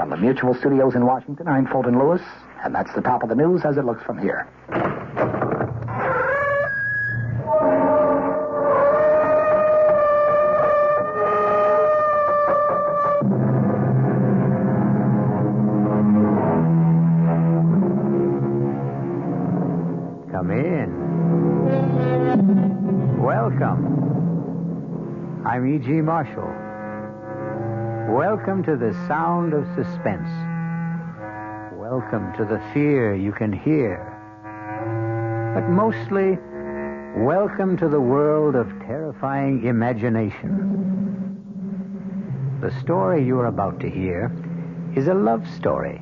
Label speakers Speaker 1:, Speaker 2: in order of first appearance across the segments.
Speaker 1: From the Mutual Studios in Washington, I'm Fulton Lewis, and that's the top of the news as it looks from here.
Speaker 2: Come in. Welcome. I'm E.G. Marshall. Welcome to the sound of suspense. Welcome to the fear you can hear. But mostly, welcome to the world of terrifying imagination. The story you're about to hear is a love story.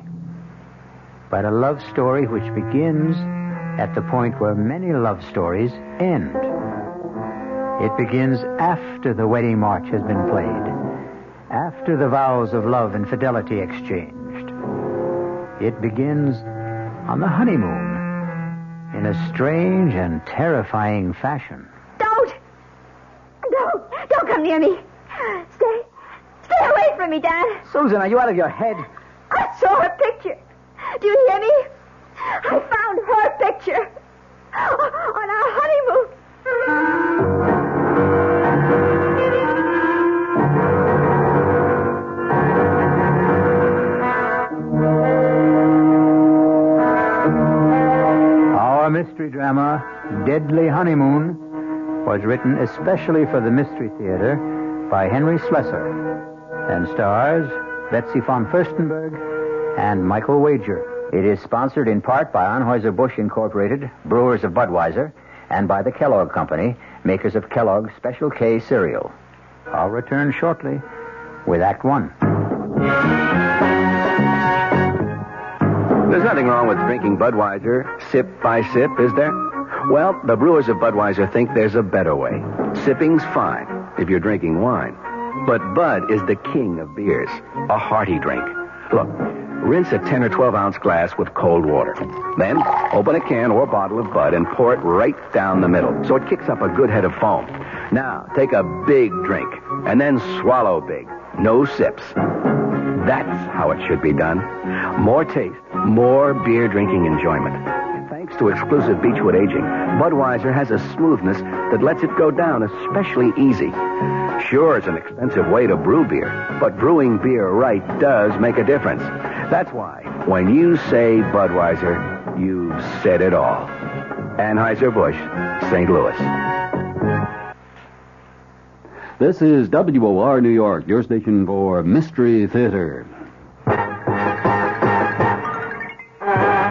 Speaker 2: But a love story which begins at the point where many love stories end. It begins after the wedding march has been played, after the vows of love and fidelity exchanged. It begins on the honeymoon in a strange and terrifying fashion.
Speaker 3: Don't come near me. Stay away from me, Dad.
Speaker 4: Susan, are you out of your head?
Speaker 3: I saw her picture. Do you hear me? I found her picture on our honeymoon.
Speaker 2: Our mystery drama, Deadly Honeymoon, was written especially for the Mystery Theater by Henry Slessor and stars Betsy von Furstenberg and Michael Wager. It is sponsored in part by Anheuser-Busch Incorporated, brewers of Budweiser, and by the Kellogg Company, makers of Kellogg's Special K cereal. I'll return shortly with Act One.
Speaker 5: There's nothing wrong with drinking Budweiser sip by sip, is there? Well, the brewers of Budweiser think there's a better way. Sipping's fine if you're drinking wine. But Bud is the king of beers, a hearty drink. Look, rinse a 10 or 12-ounce glass with cold water. Then open a can or bottle of Bud and pour it right down the middle so it kicks up a good head of foam. Now, take a big drink and then swallow big. No sips. That's how it should be done. More taste, more beer drinking enjoyment. Thanks to exclusive Beechwood aging, Budweiser has a smoothness that lets it go down especially easy. Sure, it's an expensive way to brew beer, but brewing beer right does make a difference. That's why, when you say Budweiser, you've said it all. Anheuser-Busch, St. Louis.
Speaker 6: This is WOR New York, your station for Mystery Theater.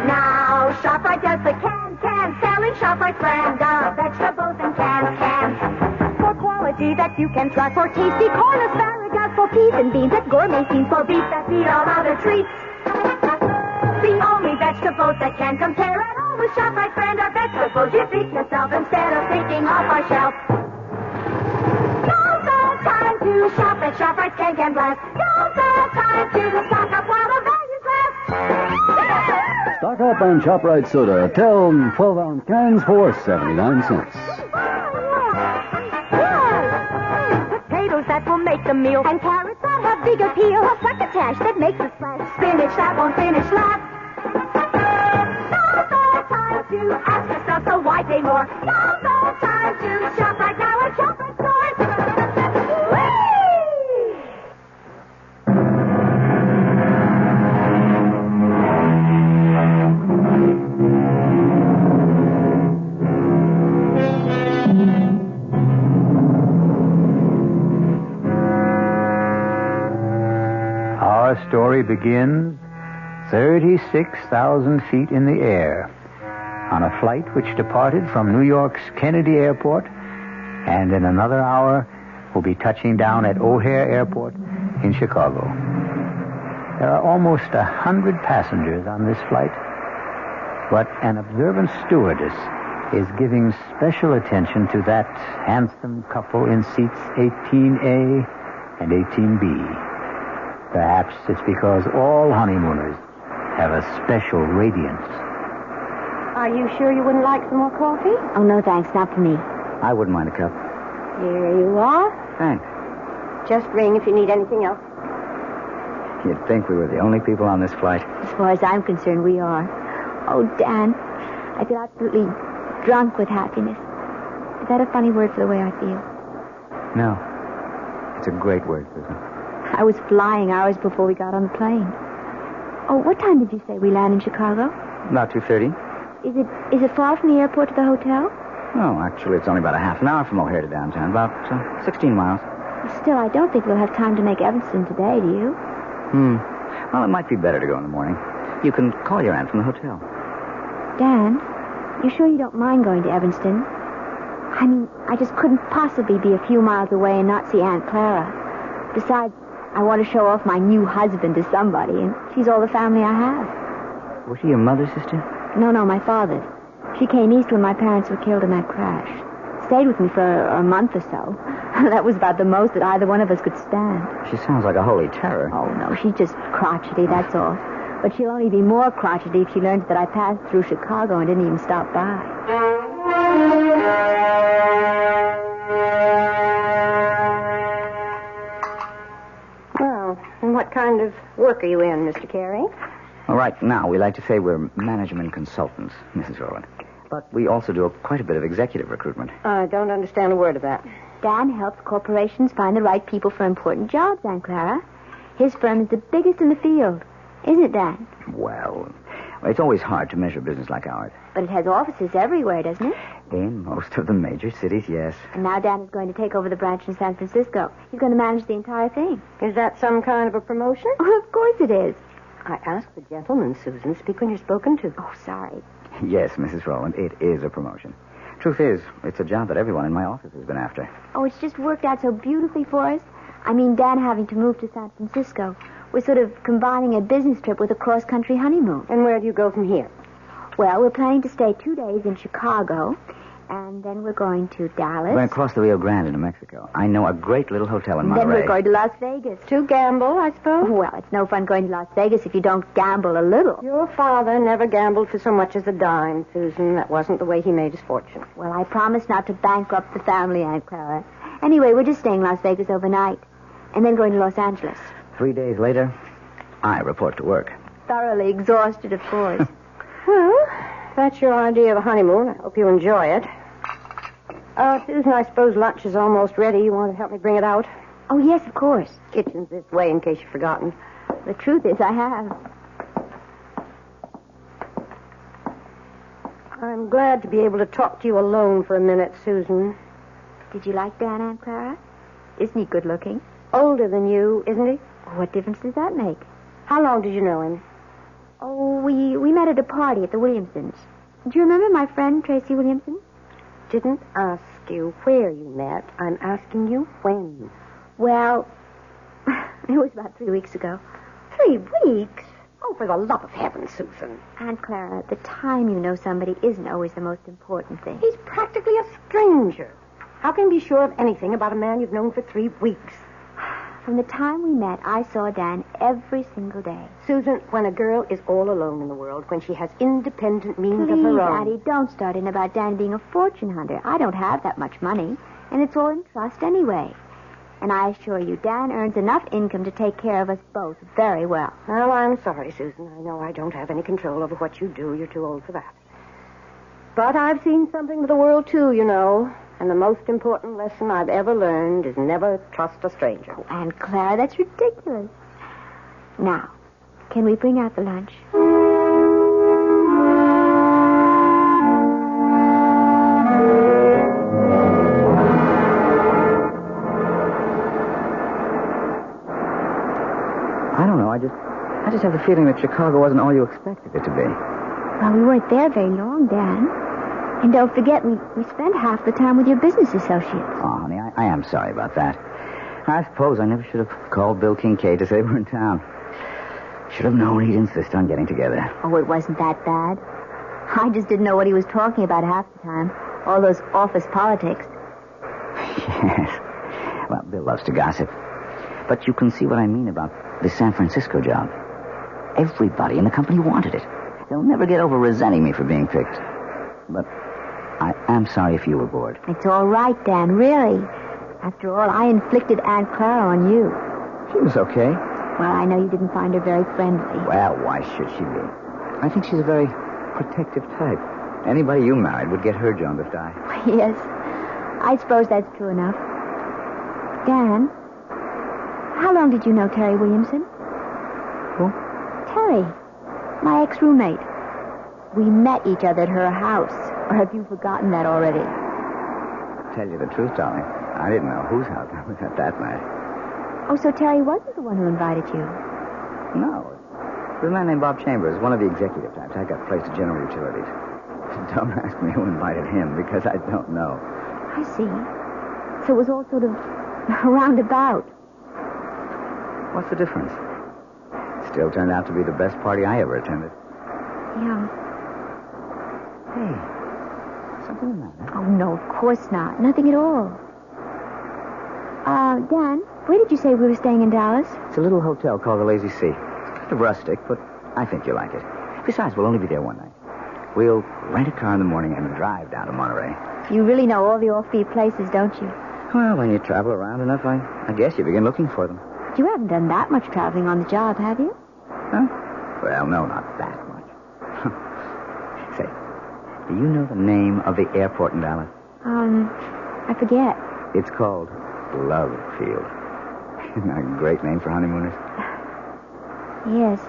Speaker 3: Now, ShopRite does the can selling ShopRite brand of vegetables and cans. For quality that you can trust, for tasty corn, asparagus, for peas and beans, and gourmet scenes, for beef that beat all other treats. The only vegetables that can compare at all with ShopRite brand are vegetables you feed yourself instead of picking off our shelf. Now's the time to shop at ShopRite Can Blast. Now's the time to stock up while the values last.
Speaker 6: Stock up on ShopRite soda. 12-ounce cans for 79 cents.
Speaker 3: Potatoes that will make the meal, and carrots that have big appeal. A succotash that makes a splash. Spinach that won't finish last. Now's the time to ask yourself, so why pay more? Now's the time to shop right now at ShopRite stores.
Speaker 2: Our story begins 36,000 feet in the air on a flight which departed from New York's Kennedy Airport and in another hour will be touching down at O'Hare Airport in Chicago. There are almost 100 passengers on this flight, but an observant stewardess is giving special attention to that handsome couple in seats 18A and 18B. Perhaps it's because all honeymooners have a special radiance.
Speaker 3: Are you sure you wouldn't like some more coffee?
Speaker 7: Oh, no, thanks. Not for me.
Speaker 2: I wouldn't mind a cup.
Speaker 3: Here you are.
Speaker 2: Thanks.
Speaker 3: Just ring if you need anything else.
Speaker 2: You'd think we were the only people on this flight.
Speaker 3: As far as I'm concerned, we are. Oh, Dan, I feel absolutely drunk with happiness. Is that a funny word for the way I feel?
Speaker 2: No. It's a great word, Susan.
Speaker 3: I was flying hours before we got on the plane. Oh, what time did you say we land in Chicago?
Speaker 2: About 2:30.
Speaker 3: Is it far from the airport to the hotel?
Speaker 2: Oh, actually, it's only about a half an hour from O'Hare to downtown. About 16 miles.
Speaker 3: Still, I don't think we'll have time to make Evanston today, do you?
Speaker 2: Well, it might be better to go in the morning. You can call your aunt from the hotel.
Speaker 3: Dan, you sure you don't mind going to Evanston? I mean, I just couldn't possibly be a few miles away and not see Aunt Clara. Besides, I want to show off my new husband to somebody, and she's all the family I have.
Speaker 2: Was she your mother's sister?
Speaker 3: No, my father's. She came east when my parents were killed in that crash. Stayed with me for a month or so. That was about the most that either one of us could stand.
Speaker 2: She sounds like a holy terror.
Speaker 3: Oh, no, she's just crotchety, that's all. But she'll only be more crotchety if she learns that I passed through Chicago and didn't even stop by.
Speaker 4: Well, and what kind of work are you in, Mr. Carey?
Speaker 2: Well, right now, we like to say we're management consultants, Mrs. Rowland. But we also do quite a bit of executive recruitment.
Speaker 4: I don't understand a word of that.
Speaker 3: Dan helps corporations find the right people for important jobs, Aunt Clara. His firm is the biggest in the field. Isn't it, Dan?
Speaker 2: Well, it's always hard to measure business like ours.
Speaker 3: But it has offices everywhere, doesn't it?
Speaker 2: In most of the major cities, yes.
Speaker 3: And now Dan is going to take over the branch in San Francisco. He's going to manage the entire thing.
Speaker 4: Is that some kind of a promotion?
Speaker 3: Oh, of course it is.
Speaker 4: I asked the gentleman, Susan. Speak when you're spoken to.
Speaker 3: Oh, sorry.
Speaker 2: Yes, Mrs. Rowland, it is a promotion. Truth is, it's a job that everyone in my office has been after.
Speaker 3: Oh, it's just worked out so beautifully for us. I mean, Dan having to move to San Francisco. We're sort of combining a business trip with a cross-country honeymoon.
Speaker 4: And where do you go from here?
Speaker 3: Well, we're planning to stay 2 days in Chicago, and then we're going to Dallas.
Speaker 2: We're going to cross the Rio Grande into Mexico. I know a great little hotel in Monterey.
Speaker 3: Then we're going to Las Vegas.
Speaker 4: To gamble, I suppose?
Speaker 3: Well, it's no fun going to Las Vegas if you don't gamble a little.
Speaker 4: Your father never gambled for so much as a dime, Susan. That wasn't the way he made his fortune.
Speaker 3: Well, I promised not to bankrupt the family, Aunt Clara. Anyway, we're just staying in Las Vegas overnight, and then going to Los Angeles.
Speaker 2: 3 days later, I report to work.
Speaker 3: Thoroughly exhausted, of course.
Speaker 4: Well, that's your idea of a honeymoon. I hope you enjoy it. Susan, I suppose lunch is almost ready. You want to help me bring it out?
Speaker 3: Oh, yes, of course.
Speaker 4: Kitchen's this way in case you've forgotten.
Speaker 3: The truth is, I have.
Speaker 4: I'm glad to be able to talk to you alone for a minute, Susan.
Speaker 3: Did you like Dan, Aunt Clara? Isn't he good looking?
Speaker 4: Older than you, isn't he?
Speaker 3: What difference does that make?
Speaker 4: How long did you know him?
Speaker 3: Oh, we met at a party at the Williamsons. Do you remember my friend, Tracy Williamson?
Speaker 4: Didn't ask you where you met. I'm asking you when.
Speaker 3: Well, it was about 3 weeks ago.
Speaker 4: 3 weeks? Oh, for the love of heaven, Susan.
Speaker 3: Aunt Clara, the time you know somebody isn't always the most important thing.
Speaker 4: He's practically a stranger. How can you be sure of anything about a man you've known for 3 weeks?
Speaker 3: From the time we met, I saw Dan every single day.
Speaker 4: Susan, when a girl is all alone in the world, when she has independent means of her
Speaker 3: Please,
Speaker 4: own...
Speaker 3: Addie, don't start in about Dan being a fortune hunter. I don't have that much money, and it's all in trust anyway. And I assure you, Dan earns enough income to take care of us both very well.
Speaker 4: Well, I'm sorry, Susan. I know I don't have any control over what you do. You're too old for that. But I've seen something of the world, too, you know. And the most important lesson I've ever learned is never trust a stranger.
Speaker 3: Oh, Aunt Clara, that's ridiculous. Now, can we bring out the lunch?
Speaker 2: I don't know. I just have the feeling that Chicago wasn't all you expected it to be.
Speaker 3: Well, we weren't there very long, Dan. And don't forget, we spent half the time with your business associates.
Speaker 2: Oh, honey, I am sorry about that. I suppose I never should have called Bill Kincaid to say we're in town. Should have known he'd insist on getting together.
Speaker 3: Oh, it wasn't that bad. I just didn't know what he was talking about half the time. All those office politics.
Speaker 2: Yes. Well, Bill loves to gossip. But you can see what I mean about the San Francisco job. Everybody in the company wanted it. They'll never get over resenting me for being picked. But I am sorry if you were bored.
Speaker 3: It's all right, Dan, really. After all, I inflicted Aunt Clara on you.
Speaker 2: She was okay.
Speaker 3: Well, I know you didn't find her very friendly.
Speaker 2: Well, why should she be? I think she's a very protective type. Anybody you married would get her jaundiced eye.
Speaker 3: Yes, I suppose that's true enough. Dan, how long did you know Terry Williamson?
Speaker 2: Who?
Speaker 3: Terry, my ex-roommate. We met each other at her house. Or have you forgotten that already?
Speaker 2: Tell you the truth, darling, I didn't know whose house I was at that night.
Speaker 3: Oh, so Terry wasn't the one who invited you?
Speaker 2: No. It was a man named Bob Chambers, one of the executive types. I got placed at General Utilities. Don't ask me who invited him, because I don't know.
Speaker 3: I see. So it was all sort of roundabout.
Speaker 2: What's the difference? Still turned out to be the best party I ever attended.
Speaker 3: Yeah.
Speaker 2: Hey, something the matter?
Speaker 3: Oh, no, of course not. Nothing at all. Dan, where did you say we were staying in Dallas?
Speaker 2: It's a little hotel called the Lazy Sea. It's kind of rustic, but I think you'll like it. Besides, we'll only be there one night. We'll rent a car in the morning and drive down to Monterey.
Speaker 3: You really know all the off-beat places, don't you?
Speaker 2: Well, when you travel around enough, I guess you begin looking for them.
Speaker 3: You haven't done that much traveling on the job, have you?
Speaker 2: Huh? Well, no, not that much. Say, do you know the name of the airport in Dallas?
Speaker 3: I forget.
Speaker 2: It's called Love Field. Isn't that a great name for honeymooners?
Speaker 3: Yes.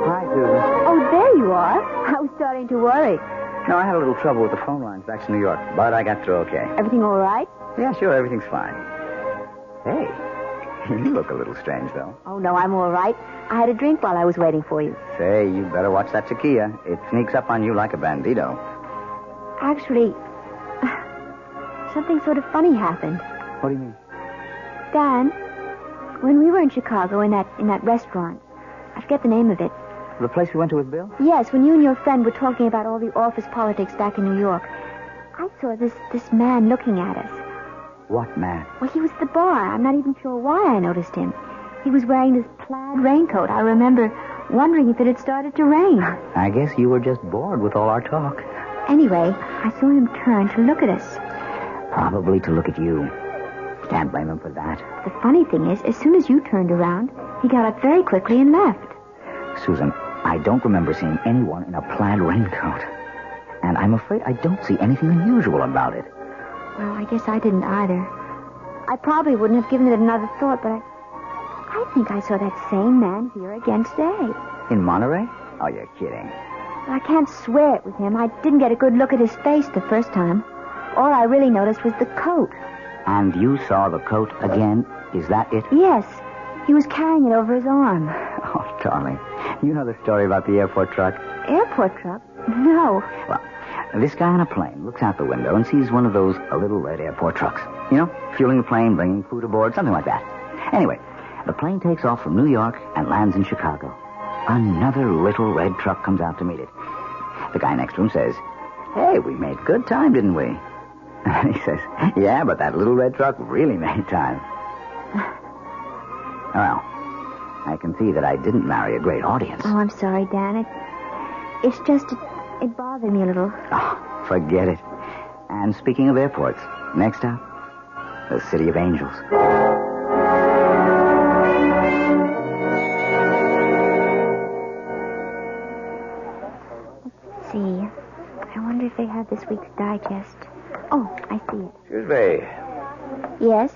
Speaker 2: Hi, Susan.
Speaker 3: Oh, there you are. I was starting to worry.
Speaker 2: No, I had a little trouble with the phone lines back to New York, but I got through okay.
Speaker 3: Everything all right?
Speaker 2: Yeah, sure, everything's fine. Hey, you look a little strange, though.
Speaker 3: Oh, no, I'm all right. I had a drink while I was waiting for you.
Speaker 2: Say, you better watch that tequila. It sneaks up on you like a bandito.
Speaker 3: Actually, something sort of funny happened.
Speaker 2: What do you mean?
Speaker 3: Dan, when we were in Chicago in that restaurant, I forget the name of it.
Speaker 2: The place we went to with Bill?
Speaker 3: Yes, when you and your friend were talking about all the office politics back in New York, I saw this man looking at us.
Speaker 2: What man?
Speaker 3: Well, he was at the bar. I'm not even sure why I noticed him. He was wearing this plaid raincoat. I remember wondering if it had started to rain.
Speaker 2: I guess you were just bored with all our talk.
Speaker 3: Anyway, I saw him turn to look at us.
Speaker 2: Probably to look at you. Can't blame him for that.
Speaker 3: The funny thing is, as soon as you turned around, he got up very quickly and left.
Speaker 2: Susan, I don't remember seeing anyone in a plaid raincoat. And I'm afraid I don't see anything unusual about it.
Speaker 3: Well, I guess I didn't either. I probably wouldn't have given it another thought, but I think I saw that same man here again today.
Speaker 2: In Monterey? Oh, you're kidding.
Speaker 3: I can't swear it was him. I didn't get a good look at his face the first time. All I really noticed was the coat.
Speaker 2: And you saw the coat again? Is that it?
Speaker 3: Yes. He was carrying it over his arm.
Speaker 2: Oh, darling. You know the story about the airport truck?
Speaker 3: Airport truck? No.
Speaker 2: Well, this guy on a plane looks out the window and sees one of those little red airport trucks. You know, fueling the plane, bringing food aboard, something like that. Anyway, the plane takes off from New York and lands in Chicago. Another little red truck comes out to meet it. The guy next to him says, "Hey, we made good time, didn't we?" And he says, "Yeah, but that little red truck really made time." Well, I can see that I didn't marry a great audience.
Speaker 3: Oh, I'm sorry, Dan. It's just, it bothered me a little.
Speaker 2: Oh, forget it. And speaking of airports, next up, the City of Angels.
Speaker 3: Let's see. I wonder if they have this week's digest. Oh, I see it.
Speaker 7: Excuse me.
Speaker 3: Yes?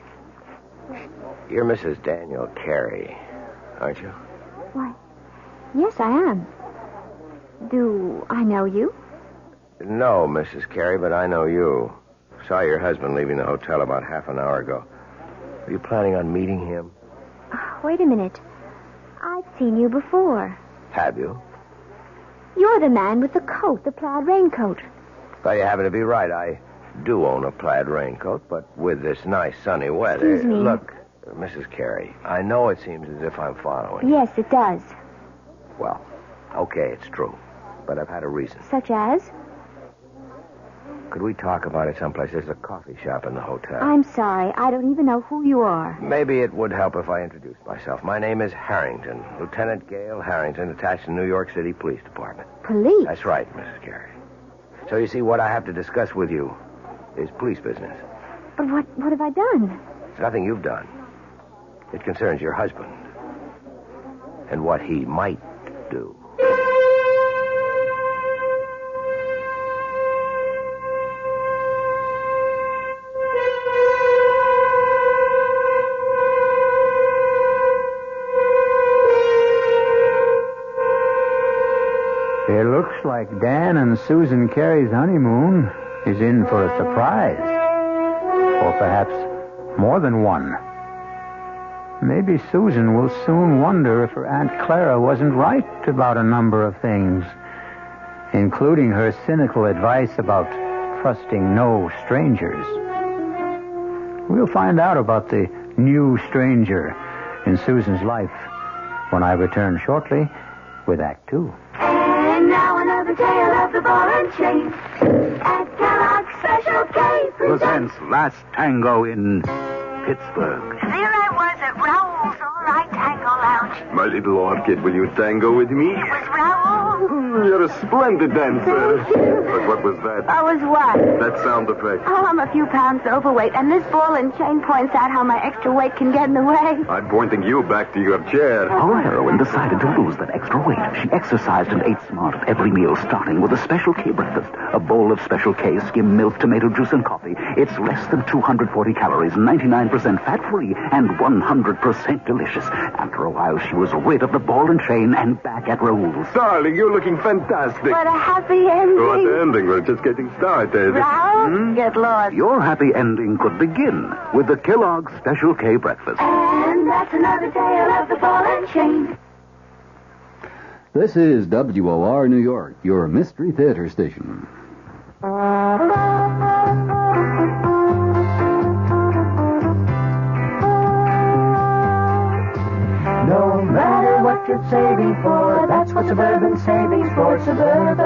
Speaker 7: You're Mrs. Daniel Carey, aren't you?
Speaker 3: Why, yes, I am. Do I know you?
Speaker 7: No, Mrs. Carey, but I know you. Saw your husband leaving the hotel about half an hour ago. Are you planning on meeting him?
Speaker 3: Wait a minute. I've seen you before.
Speaker 7: Have you?
Speaker 3: You're the man with the coat, the plaid raincoat.
Speaker 7: Well, you happen to be right. I do own a plaid raincoat, but with this nice sunny weather...
Speaker 3: Excuse me.
Speaker 7: Look, Mrs. Carey, I know it seems as if I'm following.
Speaker 3: Yes, it does.
Speaker 7: Well, okay, it's true. But I've had a reason.
Speaker 3: Such as?
Speaker 7: could we talk about it someplace? There's a coffee shop in the hotel.
Speaker 3: I'm sorry. I don't even know who you are.
Speaker 7: Maybe it would help if I introduced myself. My name is Harrington, Lieutenant Gale Harrington, attached to New York City Police Department.
Speaker 3: Police?
Speaker 7: That's right, Mrs. Carey. So you see, what I have to discuss with you is police business.
Speaker 3: But what have I done?
Speaker 7: It's nothing you've done. It concerns your husband and what he might do.
Speaker 2: It looks like Dan and Susan Carey's honeymoon is in for a surprise. Or perhaps more than one. Maybe Susan will soon wonder if her Aunt Clara wasn't right about a number of things, including her cynical advice about trusting no strangers. We'll find out about the new stranger in Susan's life when I return shortly with Act Two.
Speaker 3: And now another tale of the ball and chain. At Kellogg's Special K
Speaker 8: Presents Last Tango in Pittsburgh.
Speaker 3: There I was at Raoul's All Right Tango Lounge.
Speaker 8: My little orchid, will you tango with me?
Speaker 3: It was Raoul.
Speaker 8: You're a splendid dancer.
Speaker 3: Thank you.
Speaker 8: But what was that?
Speaker 3: I was what?
Speaker 8: That sound effect.
Speaker 3: Oh, I'm a few pounds overweight, and this ball and chain points out how my extra weight can get in the way.
Speaker 8: I'm pointing you back to your chair.
Speaker 9: Our heroine decided to lose that extra weight. She exercised and ate smart at every meal, starting with a Special K breakfast. A bowl of Special K, skim milk, tomato juice, and coffee. It's less than 240 calories, 99% fat-free, and 100% delicious. After a while, she was rid of the ball and chain and back at Raoul's.
Speaker 8: Darling, you're looking fantastic.
Speaker 3: What a happy ending.
Speaker 8: What ending? We're just getting started.
Speaker 3: Raoul, get lost.
Speaker 9: Your happy ending could begin with the Kellogg's Special K breakfast.
Speaker 3: And that's another tale of the ball and chain.
Speaker 6: This is WOR New York, your Mystery Theater station.
Speaker 10: No matter what you're saving for, that's what Suburban Savings for Suburban.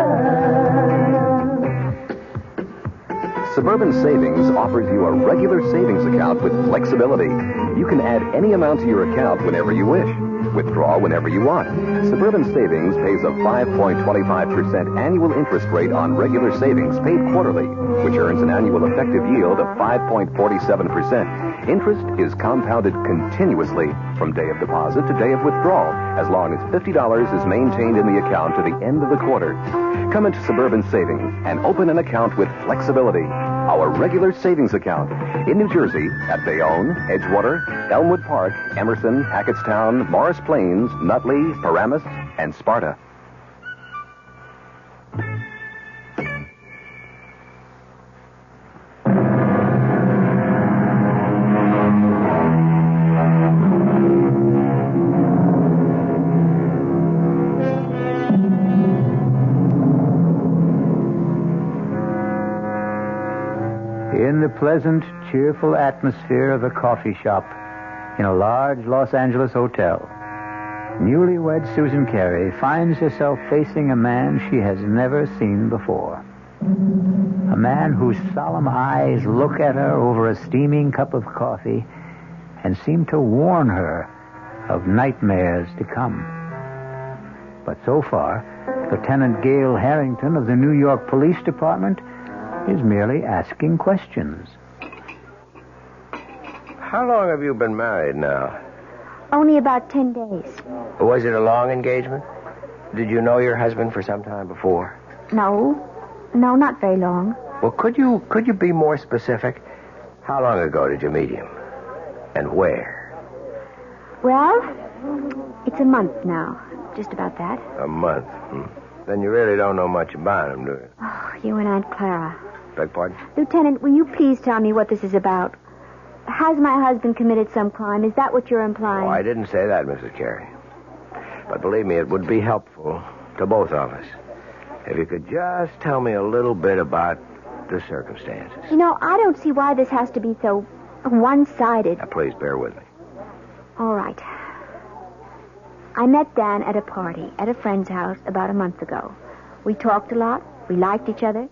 Speaker 5: Suburban Savings offers you a regular savings account with flexibility. You can add any amount to your account whenever you wish. Withdraw whenever you want. Suburban Savings pays a 5.25% annual interest rate on regular savings paid quarterly, which earns an annual effective yield of 5.47%. Interest is compounded continuously from day of deposit to day of withdrawal, as long as $50 is maintained in the account to the end of the quarter. Come into Suburban Savings and open an account with flexibility. Our regular savings account in New Jersey at Bayonne, Edgewater, Elmwood Park, Emerson, Hackettstown, Morris Plains, Nutley, Paramus, and Sparta.
Speaker 2: In the pleasant, cheerful atmosphere of a coffee shop in a large Los Angeles hotel, newlywed Susan Carey finds herself facing a man she has never seen before. A man whose solemn eyes look at her over a steaming cup of coffee and seem to warn her of nightmares to come. But so far, Lieutenant Gale Harrington of the New York Police Department is merely asking questions.
Speaker 7: How long have you been married now?
Speaker 3: Only about 10 days.
Speaker 7: Was it a long engagement? Did you know your husband for some time before?
Speaker 3: No, not very long.
Speaker 7: Well, could you be more specific? How long ago did you meet him? And where?
Speaker 3: Well, it's a month now. Just about that.
Speaker 7: A month. Then you really don't know much about him, do you?
Speaker 3: Oh, you and Aunt Clara.
Speaker 7: Beg pardon?
Speaker 3: Lieutenant, will you please tell me what this is about? Has my husband committed some crime? Is that what you're implying?
Speaker 7: Oh, I didn't say that, Mrs. Carey. But believe me, it would be helpful to both of us if you could just tell me a little bit about the circumstances.
Speaker 3: You know, I don't see why this has to be so one-sided.
Speaker 7: Now, please bear with me.
Speaker 3: All right. I met Dan at a party at a friend's house about a month ago. We talked a lot. We liked each other.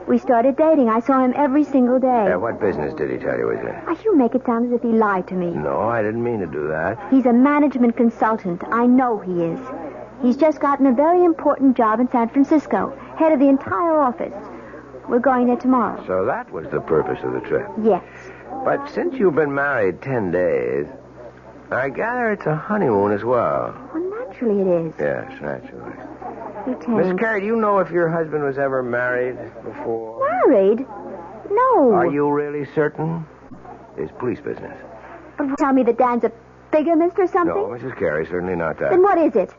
Speaker 3: We started dating. I saw him every single day.
Speaker 7: What business did he tell you he's in?
Speaker 3: You make it sound as if he lied to me.
Speaker 7: No, I didn't mean to do that.
Speaker 3: He's a management consultant. I know he is. He's just gotten a very important job in San Francisco, head of the entire office. We're going there tomorrow.
Speaker 7: So that was the purpose of the trip.
Speaker 3: Yes.
Speaker 7: But since you've been married 10 days, I gather it's a honeymoon as well.
Speaker 3: Well, naturally it is.
Speaker 7: Yes, naturally.
Speaker 3: Lieutenant.
Speaker 7: Miss Carey, do you know if your husband was ever married before?
Speaker 3: Married? No.
Speaker 7: Are you really certain? It's police business.
Speaker 3: Tell me that Dan's a bigamist or something?
Speaker 7: No, Mrs. Carey, certainly not that.
Speaker 3: Then what is it?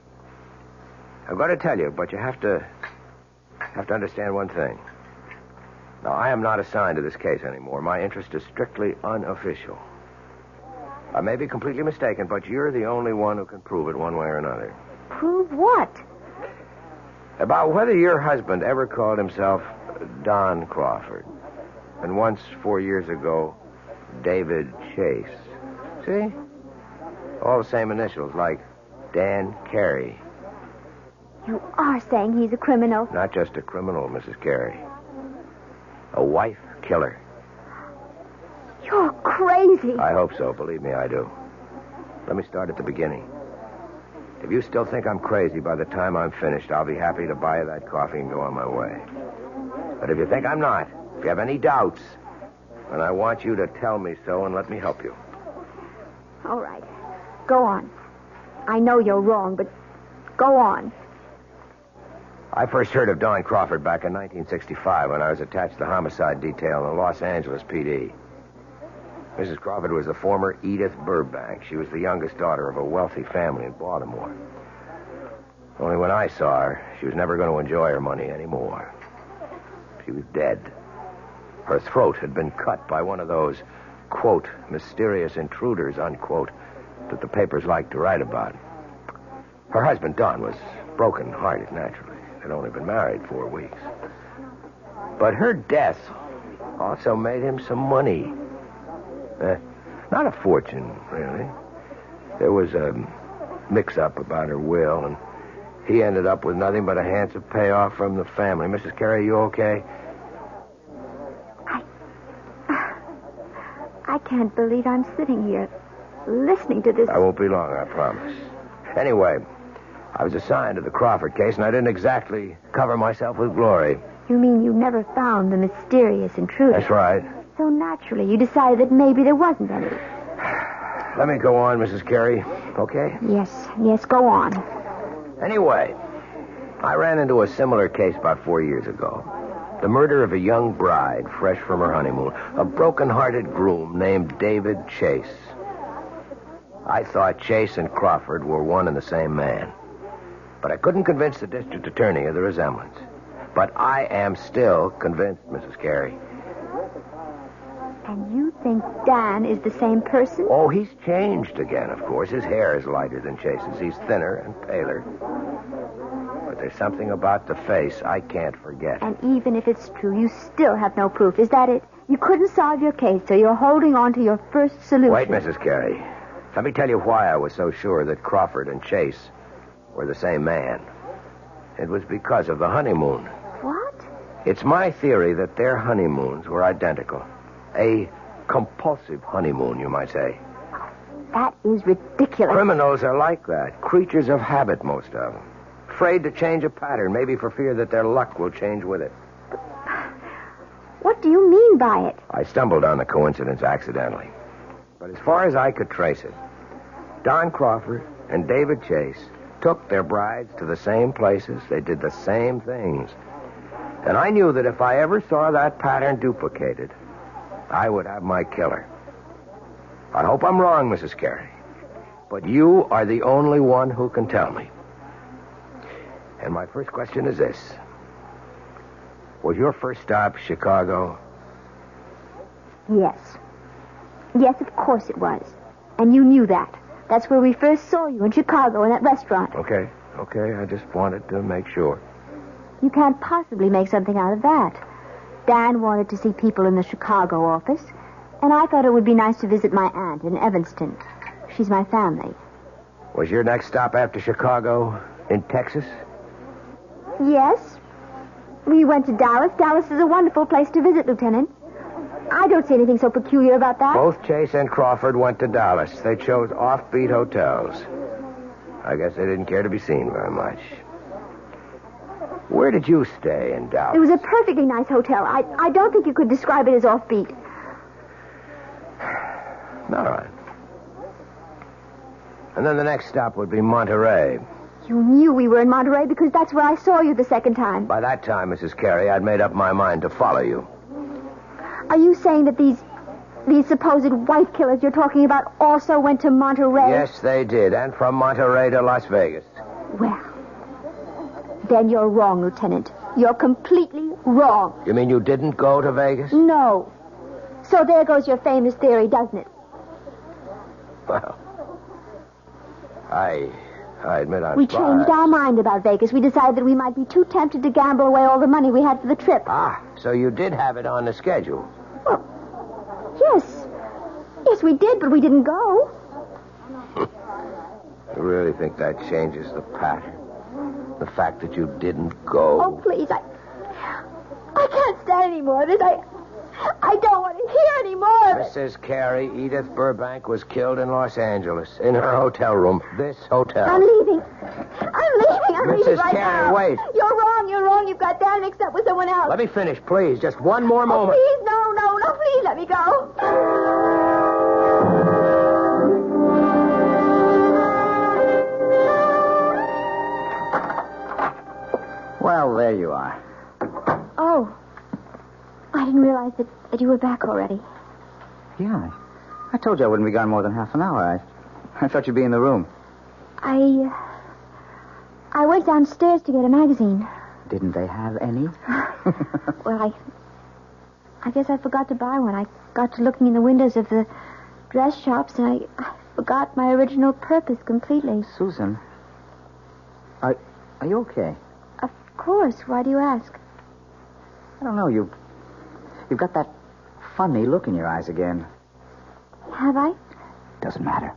Speaker 7: I'm going to tell you, but you have to understand one thing. Now, I am not assigned to this case anymore. My interest is strictly unofficial. I may be completely mistaken, but you're the only one who can prove it one way or another.
Speaker 3: Prove what?
Speaker 7: About whether your husband ever called himself Don Crawford. And once, 4 years ago, David Chase. See? All the same initials, like Dan Carey.
Speaker 3: You are saying he's a criminal?
Speaker 7: Not just a criminal, Mrs. Carey. A wife killer.
Speaker 3: You're crazy.
Speaker 7: I hope so. Believe me, I do. Let me start at the beginning. If you still think I'm crazy by the time I'm finished, I'll be happy to buy you that coffee and go on my way. But if you think I'm not, if you have any doubts, then I want you to tell me so and let me help you.
Speaker 3: All right. Go on. I know you're wrong, but go on.
Speaker 7: I first heard of Don Crawford back in 1965 when I was attached to the homicide detail in the Los Angeles PD. Mrs. Crawford was the former Edith Burbank. She was the youngest daughter of a wealthy family in Baltimore. Only when I saw her, she was never going to enjoy her money anymore. She was dead. Her throat had been cut by one of those, quote, mysterious intruders, unquote, that the papers like to write about. Her husband, Don, was broken-hearted, naturally. They'd only been married 4 weeks. But her death also made him some money. Not a fortune, really. There was a mix-up about her will, and he ended up with nothing but a handsome payoff from the family. Mrs. Carey, you okay?
Speaker 3: I can't believe I'm sitting here listening to this.
Speaker 7: I won't be long, I promise. Anyway, I was assigned to the Crawford case, and I didn't exactly cover myself with glory.
Speaker 3: You mean you never found the mysterious intruder?
Speaker 7: That's right.
Speaker 3: So naturally, you decided that maybe there wasn't any.
Speaker 7: Let me go on, Mrs. Carey, okay?
Speaker 3: Yes, go on.
Speaker 7: Anyway, I ran into a similar case about 4 years ago. The murder of a young bride, fresh from her honeymoon. A broken-hearted groom named David Chase. I thought Chase and Crawford were one and the same man. But I couldn't convince the district attorney of the resemblance. But I am still convinced, Mrs. Carey.
Speaker 3: And you think Dan is the same person?
Speaker 7: Oh, he's changed again, of course. His hair is lighter than Chase's. He's thinner and paler. But there's something about the face I can't forget.
Speaker 3: And even if it's true, you still have no proof. Is that it? You couldn't solve your case, so you're holding on to your first solution.
Speaker 7: Wait, Mrs. Carey. Let me tell you why I was so sure that Crawford and Chase were the same man. It was because of the honeymoon.
Speaker 3: What?
Speaker 7: It's my theory that their honeymoons were identical. A compulsive honeymoon, you might say.
Speaker 3: That is ridiculous.
Speaker 7: Criminals are like that. Creatures of habit, most of them. Afraid to change a pattern, maybe for fear that their luck will change with it.
Speaker 3: What do you mean by it?
Speaker 7: I stumbled on the coincidence accidentally. But as far as I could trace it, Don Crawford and David Chase took their brides to the same places. They did the same things. And I knew that if I ever saw that pattern duplicated, I would have my killer. I hope I'm wrong, Mrs. Carey. But you are the only one who can tell me. And my first question is this. Was your first stop Chicago?
Speaker 3: Yes. Yes, of course it was. And you knew that. That's where we first saw you, in Chicago, in that restaurant.
Speaker 7: Okay. I just wanted to make sure.
Speaker 3: You can't possibly make something out of that. Dan wanted to see people in the Chicago office, and I thought it would be nice to visit my aunt in Evanston. She's my family.
Speaker 7: Was your next stop after Chicago in Texas?
Speaker 3: Yes. We went to Dallas. Dallas is a wonderful place to visit, Lieutenant. I don't see anything so peculiar about that.
Speaker 7: Both Chase and Crawford went to Dallas. They chose offbeat hotels. I guess they didn't care to be seen very much. Where did you stay in Dallas?
Speaker 3: It was a perfectly nice hotel. I don't think you could describe it as offbeat.
Speaker 7: All right. And then the next stop would be Monterey.
Speaker 3: You knew we were in Monterey because that's where I saw you the second time.
Speaker 7: By that time, Mrs. Carey, I'd made up my mind to follow you.
Speaker 3: Are you saying that these supposed wife killers you're talking about also went to Monterey?
Speaker 7: Yes, they did. And from Monterey to Las Vegas.
Speaker 3: Well, then you're wrong, Lieutenant. You're completely wrong.
Speaker 7: You mean you didn't go to Vegas?
Speaker 3: No. So there goes your famous theory, doesn't it?
Speaker 7: Well, I admit I'm
Speaker 3: We
Speaker 7: surprised.
Speaker 3: changed our mind about Vegas. We decided that we might be too tempted to gamble away all the money we had for the trip.
Speaker 7: Ah, so you did have it on the schedule.
Speaker 3: Well, yes. Yes, we did, but we didn't go.
Speaker 7: You really think that changes the pattern? The fact that you didn't go?
Speaker 3: Oh, please, I can't stand any more of this. I don't want to hear any more of it.
Speaker 7: Mrs. Carey, Edith Burbank was killed in Los Angeles, in her hotel room. This hotel.
Speaker 3: I'm leaving. I'm leaving
Speaker 7: Mrs.
Speaker 3: right
Speaker 7: Carey,
Speaker 3: now.
Speaker 7: wait.
Speaker 3: You're wrong. You've got that mixed up with someone else.
Speaker 7: Let me finish, please. Just one more moment.
Speaker 3: Please, no, please let me go.
Speaker 2: Well, there you are.
Speaker 3: Oh. I didn't realize that you were back already.
Speaker 2: Yeah. I told you I wouldn't be gone more than half an hour. I thought you'd be in the room.
Speaker 3: I went downstairs to get a magazine.
Speaker 2: Didn't they have any?
Speaker 3: Well, I guess I forgot to buy one. I got to looking in the windows of the dress shops, and I forgot my original purpose completely.
Speaker 2: Susan, are you okay?
Speaker 3: Of course. Why do you ask?
Speaker 2: I don't know. You've got that funny look in your eyes again.
Speaker 3: Have I?
Speaker 2: Doesn't matter.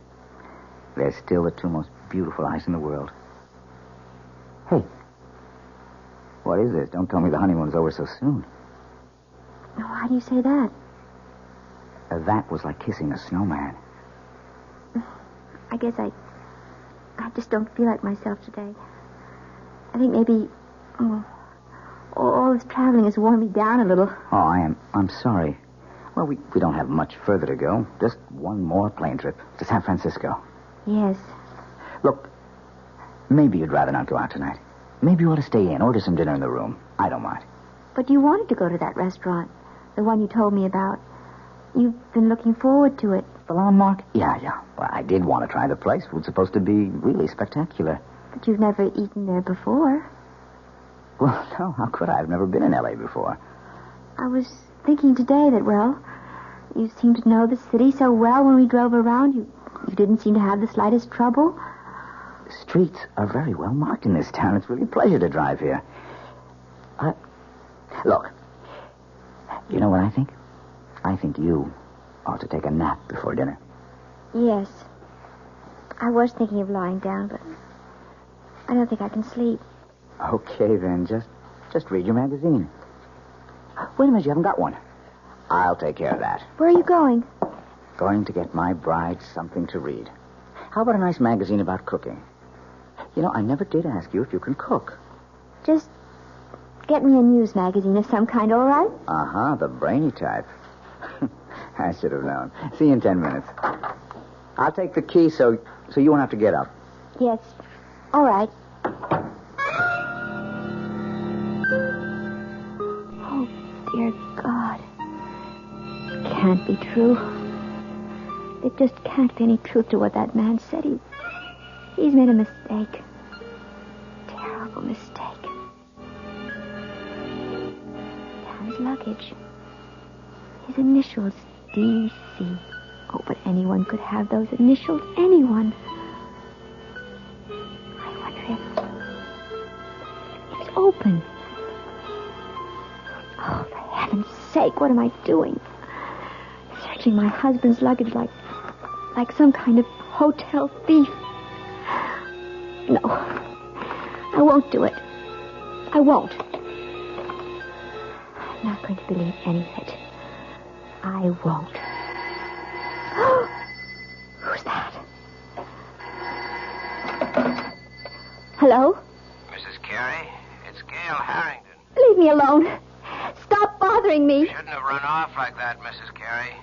Speaker 2: They're still the two most beautiful eyes in the world. Hey. What is this? Don't tell me the honeymoon's over so soon.
Speaker 3: Why do you say that?
Speaker 2: That was like kissing a snowman.
Speaker 3: I guess I just don't feel like myself today. I think maybe all this traveling has worn me down a little.
Speaker 2: Oh, I'm sorry. Well, we don't have much further to go. Just one more plane trip to San Francisco.
Speaker 3: Yes.
Speaker 2: Look, maybe you'd rather not go out tonight. Maybe you ought to stay in, order some dinner in the room. I don't mind.
Speaker 3: But you wanted to go to that restaurant, the one you told me about. You've been looking forward to it.
Speaker 2: The landmark? Yeah. Well, I did want to try the place. It was supposed to be really spectacular.
Speaker 3: But you've never eaten there before.
Speaker 2: Well, no, how could I? I've never been in L.A. before.
Speaker 3: I was thinking today that, well, you seemed to know the city so well when we drove around. You didn't seem to have the slightest trouble.
Speaker 2: Streets are very well marked in this town. It's really a pleasure to drive here. Look, you know what I think? I think you ought to take a nap before dinner.
Speaker 3: Yes. I was thinking of lying down, but I don't think I can sleep.
Speaker 2: Okay, then. Just read your magazine. Wait a minute, you haven't got one. I'll take care of that.
Speaker 3: Where are you going?
Speaker 2: Going to get my bride something to read. How about a nice magazine about cooking? You know, I never did ask you if you can cook.
Speaker 3: Just get me a news magazine of some kind, all right?
Speaker 2: Uh-huh, the brainy type. I should have known. See you in 10 minutes. I'll take the key so you won't have to get up.
Speaker 3: Yes. All right. Oh, dear God. It can't be true. There just can't be any truth to what that man said. He's made a mistake. Terrible mistake. Down his luggage. His initials, D.C. Oh, but anyone could have those initials. Anyone. I wonder if it's open. Oh, for heaven's sake, what am I doing? Searching my husband's luggage like some kind of hotel thief. No, I won't do it. I won't. I'm not going to believe any of it. I won't. Who's that? Hello?
Speaker 7: Mrs. Carey, it's Gail Harrington.
Speaker 3: Leave me alone. Stop bothering me.
Speaker 7: You shouldn't have run off like that, Mrs. Carey.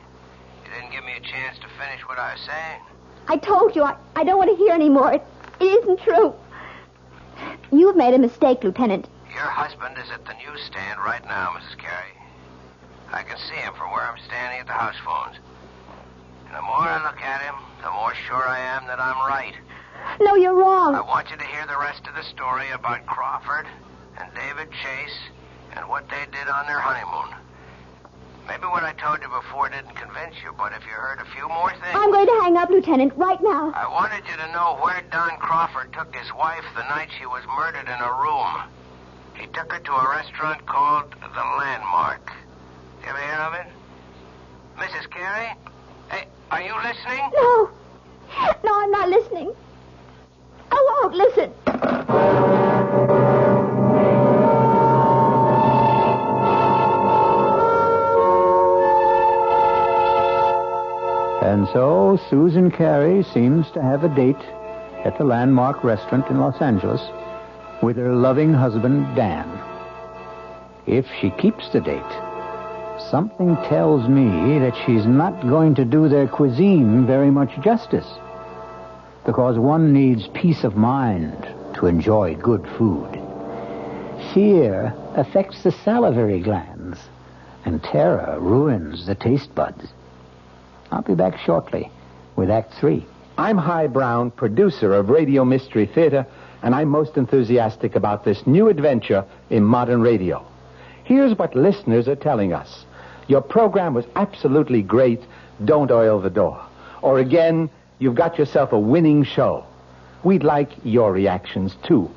Speaker 7: You didn't give me a chance to finish what I was saying.
Speaker 3: I told you I don't want to hear any more. It isn't true. You've made a mistake, Lieutenant.
Speaker 7: Your husband is at the newsstand right now, Mrs. Carey. I can see him from where I'm standing at the house phones. And the more I look at him, the more sure I am that I'm right.
Speaker 3: No, you're wrong.
Speaker 7: I want you to hear the rest of the story about Crawford and David Chase and what they did on their honeymoon. Maybe what I told you before didn't convince you, but if you heard a few more things...
Speaker 3: I'm going to hang up, Lieutenant, right now.
Speaker 7: I wanted you to know where Don Crawford took his wife the night she was murdered in a room. He took her to a restaurant called The Landmark. You ever hear of it? Mrs. Carey? Hey, are you listening?
Speaker 3: No. No, I'm not listening. I won't listen.
Speaker 2: And so Susan Carey seems to have a date at the Landmark restaurant in Los Angeles with her loving husband, Dan. If she keeps the date, something tells me that she's not going to do their cuisine very much justice, because one needs peace of mind to enjoy good food. Fear affects the salivary glands, and terror ruins the taste buds. I'll be back shortly with Act 3.
Speaker 11: I'm Hy Brown, producer of Radio Mystery Theater, and I'm most enthusiastic about this new adventure in modern radio. Here's what listeners are telling us. Your program was absolutely great. Don't oil the door. Or again, you've got yourself a winning show. We'd like your reactions, too.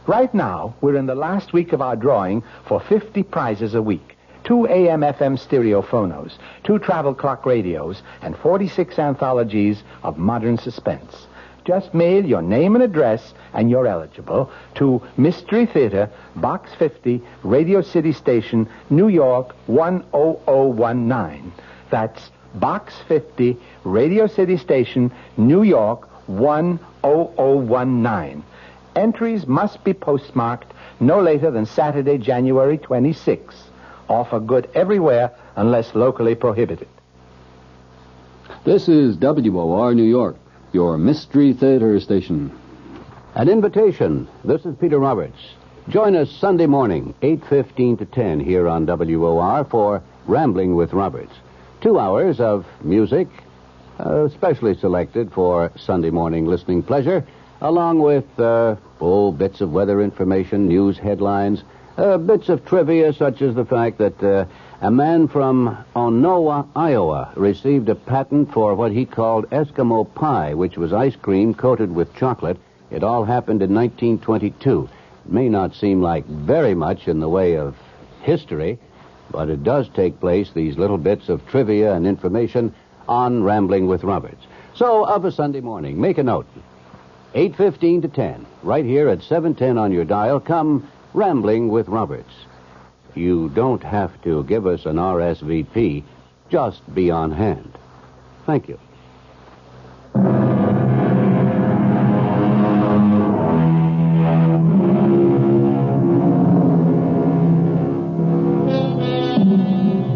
Speaker 11: Right now, we're in the last week of our drawing for 50 prizes a week. 2 AM/FM stereo phonos, 2 travel clock radios, and 46 anthologies of modern suspense. Just mail your name and address, and you're eligible, to Mystery Theater, Box 50, Radio City Station, New York, 10019. That's Box 50, Radio City Station, New York, 10019. Entries must be postmarked no later than Saturday, January 26th. Offer good everywhere unless locally prohibited.
Speaker 6: This is WOR New York, your Mystery Theater station.
Speaker 9: An invitation. This is Peter Roberts. Join us Sunday morning, 8:15 to 10 here on WOR for Rambling with Roberts. 2 hours of music, specially selected for Sunday morning listening pleasure, along with bits of weather information, news headlines, bits of trivia, such as the fact that a man from Onowa, Iowa, received a patent for what he called Eskimo pie, which was ice cream coated with chocolate. It all happened in 1922. It may not seem like very much in the way of history, but it does take place, these little bits of trivia and information, on Rambling with Roberts. So, of a Sunday morning, make a note. 8:15 to 10, right here at 710 on your dial, come Rambling with Roberts. You don't have to give us an RSVP. Just be on hand. Thank you.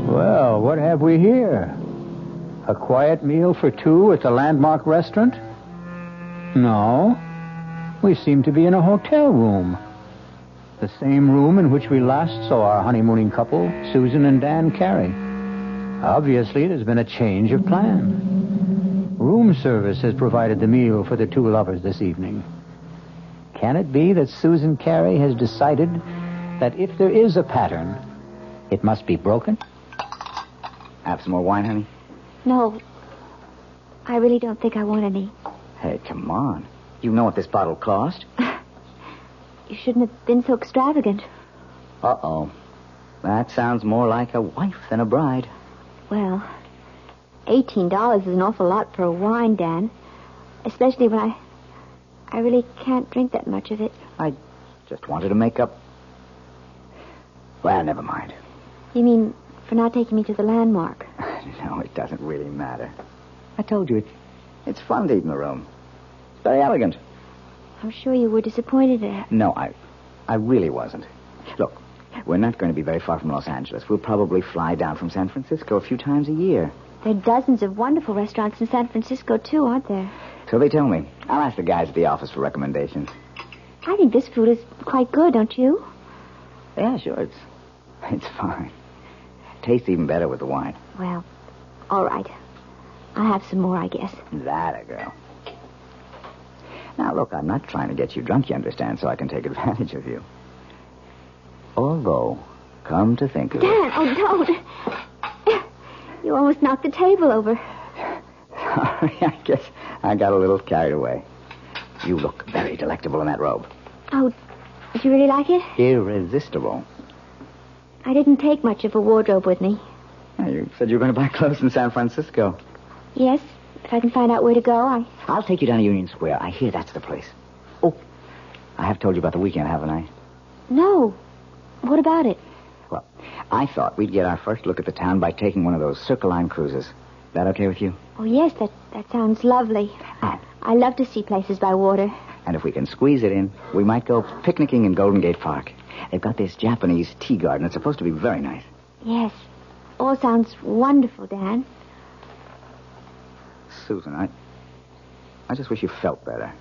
Speaker 2: Well, what have we here? A quiet meal for 2 at the Landmark restaurant? No. We seem to be in a hotel room. The same room in which we last saw our honeymooning couple, Susan and Dan Carey. Obviously, there's been a change of plan. Room service has provided the meal for the 2 lovers this evening. Can it be that Susan Carey has decided that if there is a pattern, it must be broken?
Speaker 12: Have some more wine, honey?
Speaker 3: No. I really don't think I want any.
Speaker 12: Hey, come on. You know what this bottle cost?
Speaker 3: You shouldn't have been so extravagant.
Speaker 12: Uh-oh. That sounds more like a wife than a bride.
Speaker 3: Well, $18 is an awful lot for a wine, Dan. Especially when I really can't drink that much of it.
Speaker 12: I just wanted to make up... Well, never mind.
Speaker 3: You mean for not taking me to the landmark?
Speaker 12: No, it doesn't really matter. I told you, it's fun to eat in the room. It's very elegant.
Speaker 3: I'm sure you were disappointed at it.
Speaker 12: No, I really wasn't. Look, we're not going to be very far from Los Angeles. We'll probably fly down from San Francisco a few times a year.
Speaker 3: There are dozens of wonderful restaurants in San Francisco, too, aren't there?
Speaker 12: So they tell me. I'll ask the guys at the office for recommendations.
Speaker 3: I think this food is quite good, don't you?
Speaker 12: Yeah, sure. It's fine. Tastes even better with the wine.
Speaker 3: Well, all right. I'll have some more, I guess.
Speaker 12: That a girl. Now, look, I'm not trying to get you drunk, you understand, so I can take advantage of you. Although, come to think of it...
Speaker 3: Dan, oh, don't. You almost knocked the table over.
Speaker 12: Sorry, I guess I got a little carried away. You look very delectable in that robe.
Speaker 3: Oh, did you really like it?
Speaker 12: Irresistible.
Speaker 3: I didn't take much of a wardrobe with me.
Speaker 12: Yeah, you said you were going to buy clothes in San Francisco.
Speaker 3: Yes, if I can find out where to go,
Speaker 12: I'll take you down to Union Square. I hear that's the place. Oh, I have told you about the weekend, haven't I?
Speaker 3: No. What about it?
Speaker 12: Well, I thought we'd get our first look at the town by taking one of those Circle Line cruises. That okay with you?
Speaker 3: Oh, yes, that sounds lovely. I love to see places by water.
Speaker 12: And if we can squeeze it in, we might go picnicking in Golden Gate Park. They've got this Japanese tea garden. It's supposed to be very nice.
Speaker 3: Yes. All sounds wonderful, Dan.
Speaker 12: Susan, I just wish you felt better.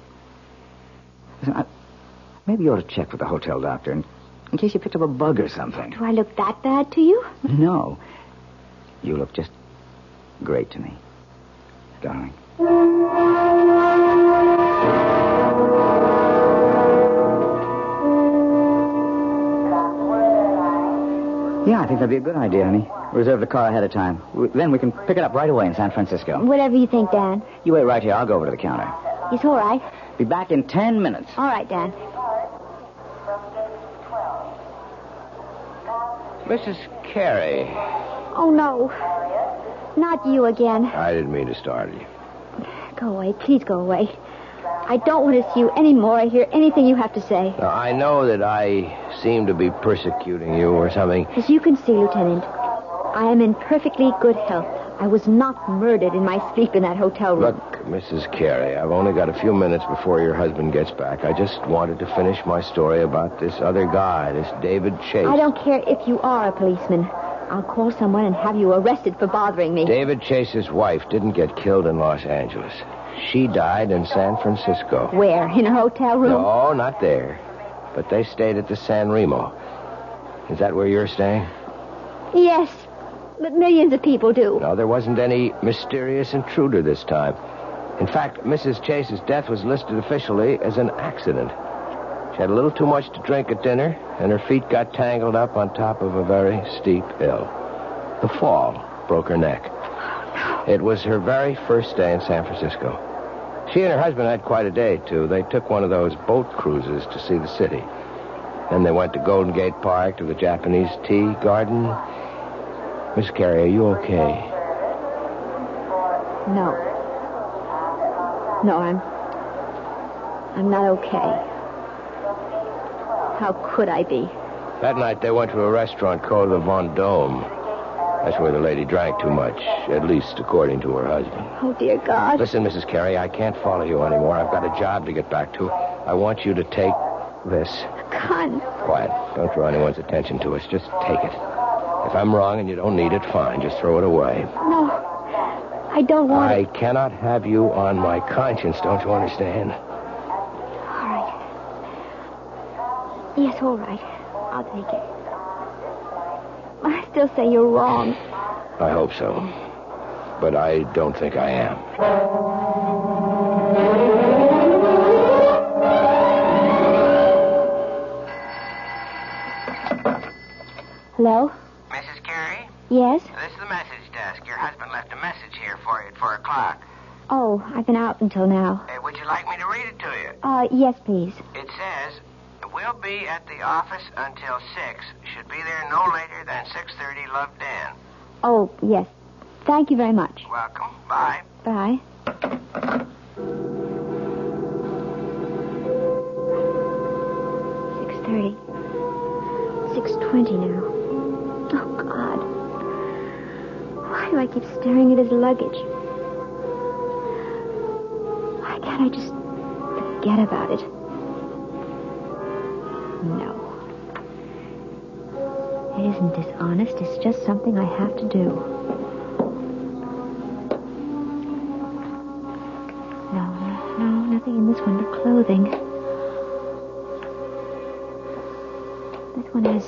Speaker 12: Listen, maybe you ought to check with the hotel doctor in case you picked up a bug or something.
Speaker 3: Do I look that bad to you?
Speaker 12: No. You look just great to me, darling. Yeah, I think that'd be a good idea, honey. Reserve the car ahead of time. Then we can pick it up right away in San Francisco.
Speaker 3: Whatever you think, Dan.
Speaker 12: You wait right here. I'll go over to the counter.
Speaker 3: It's all right.
Speaker 12: Be back in 10 minutes.
Speaker 3: All right, Dan.
Speaker 7: Mrs. Carey.
Speaker 3: Oh, no. Not you again.
Speaker 7: I didn't mean to startle you.
Speaker 3: Go away. Please go away. I don't want to see you anymore or hear anything you have to say.
Speaker 7: Now, I know that I seem to be persecuting you or something.
Speaker 3: As you can see, Lieutenant, I am in perfectly good health. I was not murdered in my sleep in that hotel room.
Speaker 7: Look, Mrs. Carey, I've only got a few minutes before your husband gets back. I just wanted to finish my story about this other guy, this David Chase.
Speaker 3: I don't care if you are a policeman. I'll call someone and have you arrested for bothering me.
Speaker 7: David Chase's wife didn't get killed in Los Angeles. She died in San Francisco.
Speaker 3: Where? In a hotel room?
Speaker 7: No, not there. But they stayed at the San Remo. Is that where you're staying?
Speaker 3: Yes, but millions of people do.
Speaker 7: No, there wasn't any mysterious intruder this time. In fact, Mrs. Chase's death was listed officially as an accident. She had a little too much to drink at dinner, and her feet got tangled up on top of a very steep hill. The fall broke her neck. It was her very first day in San Francisco. She and her husband had quite a day, too. They took one of those boat cruises to see the city. Then they went to Golden Gate Park, to the Japanese tea garden. Miss Carey, are you okay?
Speaker 3: No. No, I'm not okay. How could I be?
Speaker 7: That night they went to a restaurant called the Vendome. That's where the lady drank too much, at least according to her husband.
Speaker 3: Oh, dear God.
Speaker 7: Listen, Mrs. Carey, I can't follow you anymore. I've got a job to get back to. I want you to take this.
Speaker 3: Gun.
Speaker 7: Quiet. Don't draw anyone's attention to us. Just take it. If I'm wrong and you don't need it, fine. Just throw it away.
Speaker 3: No. I don't want
Speaker 7: I cannot have you on my conscience, don't you understand?
Speaker 3: All right. Yes, all right. I'll take it. I still say you're wrong.
Speaker 7: I hope so. But I don't think I am.
Speaker 3: Hello?
Speaker 13: Mrs. Carey?
Speaker 3: Yes?
Speaker 13: This is the message desk. Your husband left a message here for you at 4 o'clock.
Speaker 3: Oh, I've been out until now.
Speaker 13: Would you like me to read it to you?
Speaker 3: Yes, please.
Speaker 13: It says, we'll be at the office until 6. Should be there no later than 6:30. Love, Dan.
Speaker 3: Oh, yes. Thank you very much.
Speaker 13: Welcome. Bye.
Speaker 3: Bye. $6:30. 6:20 now. Oh, God. keeps staring at his luggage. Why can't I just forget about it? No. It isn't dishonest. It's just something I have to do. No, nothing in this one but clothing. This one has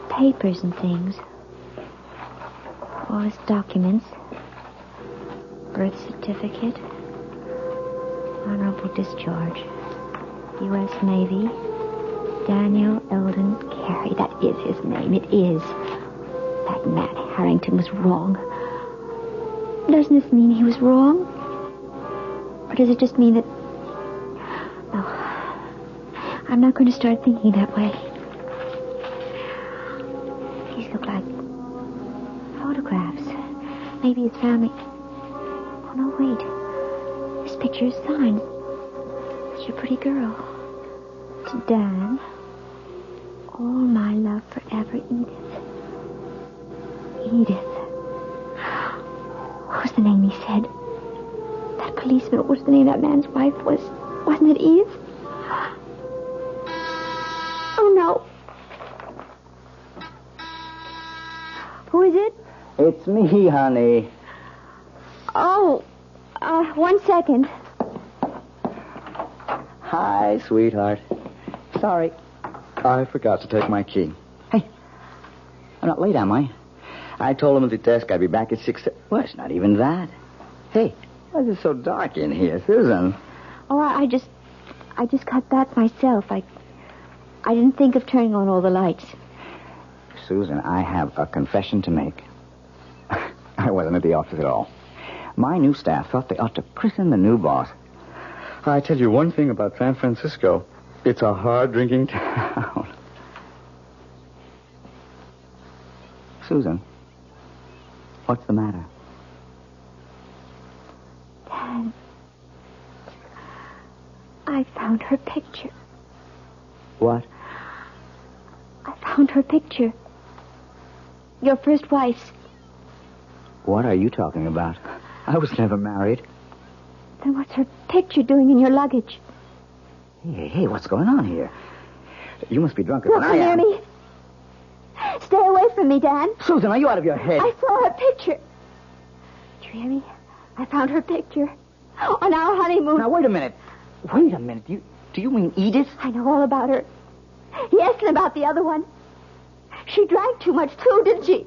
Speaker 3: papers and things. All his documents. Birth certificate. Honorable discharge. U.S. Navy. Daniel Eldon Carey. That is his name. It is. That man Harrington was wrong. Doesn't this mean he was wrong? Or does it just mean that... No. I'm not going to start thinking that way. These look like photographs. Maybe his family... Oh, no, wait. This picture is signed. Such a pretty girl. To Dan. All my love forever, Edith. Edith. What was the name he said? That policeman, what was the name that man's wife was? Wasn't it Edith? Oh, no. Who is it?
Speaker 12: It's me, honey.
Speaker 3: Oh, 1 second.
Speaker 12: Hi, sweetheart. Sorry. I forgot to take my key. Hey, I'm not late, am I? I told him at the desk I'd be back at 6. Well, it's not even that. Hey, why is it so dark in here, Susan?
Speaker 3: Oh, I just got back myself. I didn't think of turning on all the lights.
Speaker 12: Susan, I have a confession to make. I wasn't at the office at all. My new staff thought they ought to christen the new boss. I tell you one thing about San Francisco. It's a hard-drinking town. Susan, what's the matter?
Speaker 3: Dad, I found her picture.
Speaker 12: What?
Speaker 3: I found her picture. Your first wife's.
Speaker 12: What are you talking about? I was never married.
Speaker 3: Then what's her picture doing in your luggage?
Speaker 12: Hey, what's going on here? You must be drunker
Speaker 3: Don't
Speaker 12: than I am.
Speaker 3: come near me. Stay away from me, Dan.
Speaker 12: Susan, are you out of your head?
Speaker 3: I saw her picture. Do you hear me? I found her picture. On our honeymoon.
Speaker 12: Now, wait a minute. Do you mean Edith?
Speaker 3: I know all about her. Yes, and about the other one. She drank too much, too, didn't she?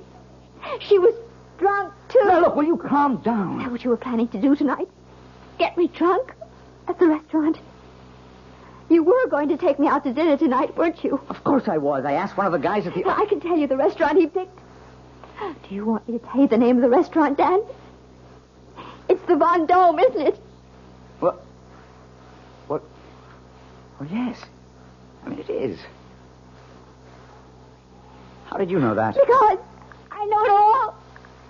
Speaker 3: She was drunk, too.
Speaker 12: Now, look, will you calm down?
Speaker 3: Is that what you were planning to do tonight? Get me drunk? At the restaurant? You were going to take me out to dinner tonight, weren't you?
Speaker 12: Of course I was. I asked one of the guys at the...
Speaker 3: I can tell you the restaurant he picked. Do you want me to tell you the name of the restaurant, Dan? It's the Vendome, isn't it?
Speaker 12: What? Well, yes. I mean, it is. How did you know that?
Speaker 3: Because I know it all.